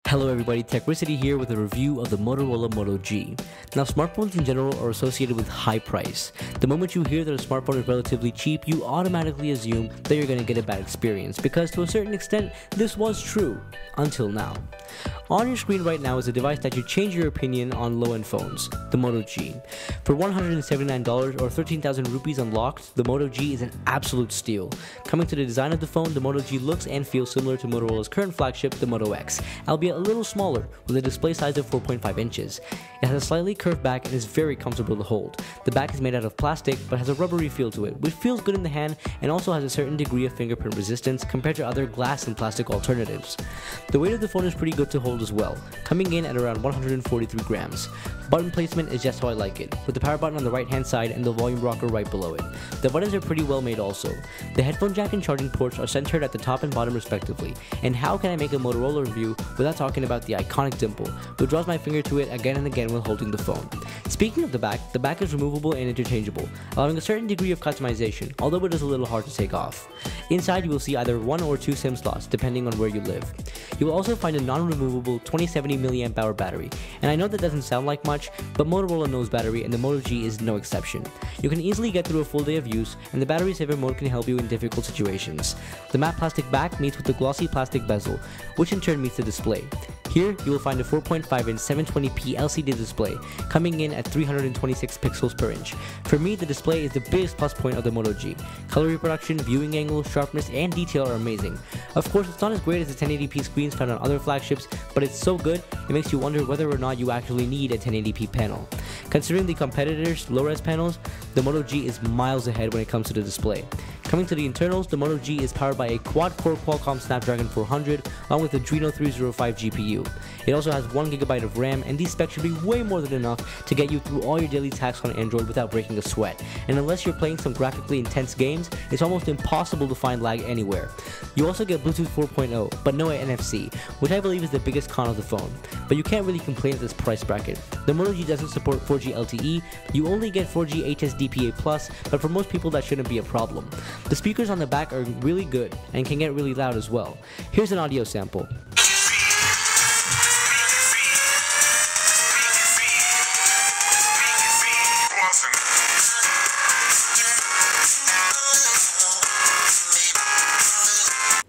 Hello everybody, Techricity here with a review of the Motorola Moto G. Now, smartphones in general are associated with high price. The moment you hear that a smartphone is relatively cheap, you automatically assume that you're going to get a bad experience, because to a certain extent, this was true, until now. On your screen right now is a device that should change your opinion on low-end phones, the Moto G. For $179 or 13,000 rupees unlocked, the Moto G is an absolute steal. Coming to the design of the phone, the Moto G looks and feels similar to Motorola's current flagship, the Moto X, albeit a little smaller, with a display size of 4.5 inches. It has a slightly curved back and is very comfortable to hold. The back is made out of plastic, but has a rubbery feel to it, which feels good in the hand and also has a certain degree of fingerprint resistance compared to other glass and plastic alternatives. The weight of the phone is pretty good to hold as well, coming in at around 143 grams. Button placement is just how I like it, with the power button on the right hand side and the volume rocker right below it. The buttons are pretty well made also. The headphone jack and charging ports are centered at the top and bottom respectively, and how can I make a Motorola review without talking about the iconic dimple, which draws my finger to it again and again when holding the phone. Speaking of the back is removable and interchangeable, allowing a certain degree of customization, although it is a little hard to take off. Inside you will see either 1 or 2 SIM slots depending on where you live. You will also find a non-removable 2070 mAh battery, and I know that doesn't sound like much, but Motorola knows battery and the Moto G is no exception. You can easily get through a full day of use, and the battery saver mode can help you in difficult situations. The matte plastic back meets with the glossy plastic bezel, which in turn meets the display. Here, you will find a 4.5-inch 720p LCD display, coming in at 326 pixels per inch. For me, the display is the biggest plus point of the Moto G. Color reproduction, viewing angle, sharpness, and detail are amazing. Of course, it's not as great as the 1080p screens found on other flagships, but it's so good, it makes you wonder whether or not you actually need a 1080p panel. Considering the competitors' low-res panels, the Moto G is miles ahead when it comes to the display. Coming to the internals, the Moto G is powered by a quad-core Qualcomm Snapdragon 400 along with the Adreno 305 GPU. It also has 1GB of RAM, and these specs should be way more than enough to get you through all your daily tasks on Android without breaking a sweat. And unless you're playing some graphically intense games, it's almost impossible to find lag anywhere. You also get Bluetooth 4.0, but no NFC, which I believe is the biggest con of the phone. But you can't really complain at this price bracket. The Moto G doesn't support 4G LTE, you only get 4G HSDPA+, but for most people that shouldn't be a problem. The speakers on the back are really good and can get really loud as well. Here's an audio sample.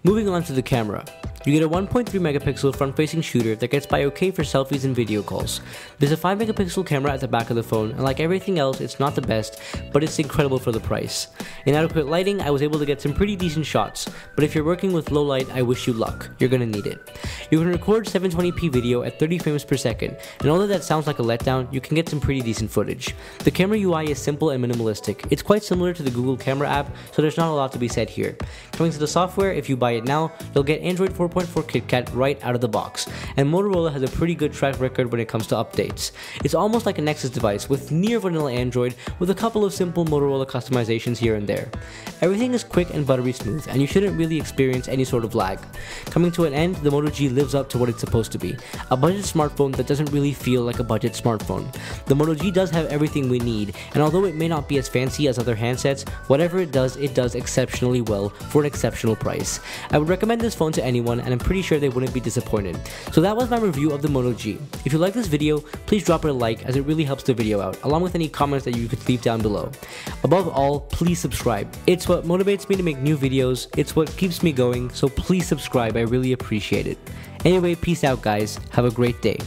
Moving on to the camera. You get a 1.3 megapixel front-facing shooter that gets by okay for selfies and video calls. There's a 5 megapixel camera at the back of the phone, and like everything else, it's not the best, but it's incredible for the price. In adequate lighting, I was able to get some pretty decent shots, but if you're working with low light, I wish you luck. You're gonna need it. You can record 720p video at 30 frames per second, and although that sounds like a letdown, you can get some pretty decent footage. The camera UI is simple and minimalistic. It's quite similar to the Google Camera app, so there's not a lot to be said here. Coming to the software, if you buy it now, you'll get Android 4.4 KitKat right out of the box, and Motorola has a pretty good track record when it comes to updates. It's almost like a Nexus device with near vanilla Android with a couple of simple Motorola customizations here and there. Everything is quick and buttery smooth, and you shouldn't really experience any sort of lag. Coming to an end, the Moto G lives up to what it's supposed to be, a budget smartphone that doesn't really feel like a budget smartphone. The Moto G does have everything we need, and although it may not be as fancy as other handsets, whatever it does exceptionally well for an exceptional price. I would recommend this phone to anyone, and I'm pretty sure they wouldn't be disappointed. So that was my review of the Moto G. If you like this video, please drop it a like, as it really helps the video out, along with any comments that you could leave down below. Above all, please subscribe. It's what motivates me to make new videos, it's what keeps me going, so please subscribe, I really appreciate it. Anyway, peace out guys, have a great day.